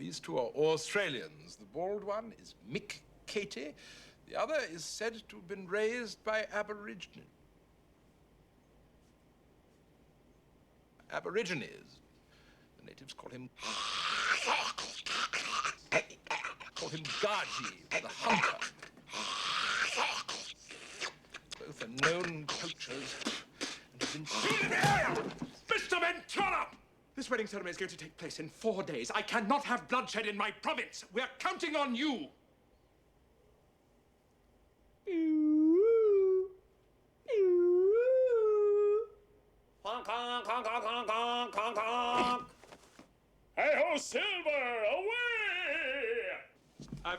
These two are Australians. The bald one is Mick Katie. The other is said to have been raised by Aborigines. Aborigines. The natives call him Gaji, the hunter. Both are known poachers and have been... Mr. Ventura! This wedding ceremony is going to take place in 4 days. I cannot have bloodshed in my province. We're counting on you. Honk, honk, honk, honk, honk, honk, honk, honk. Hey-ho, Silver!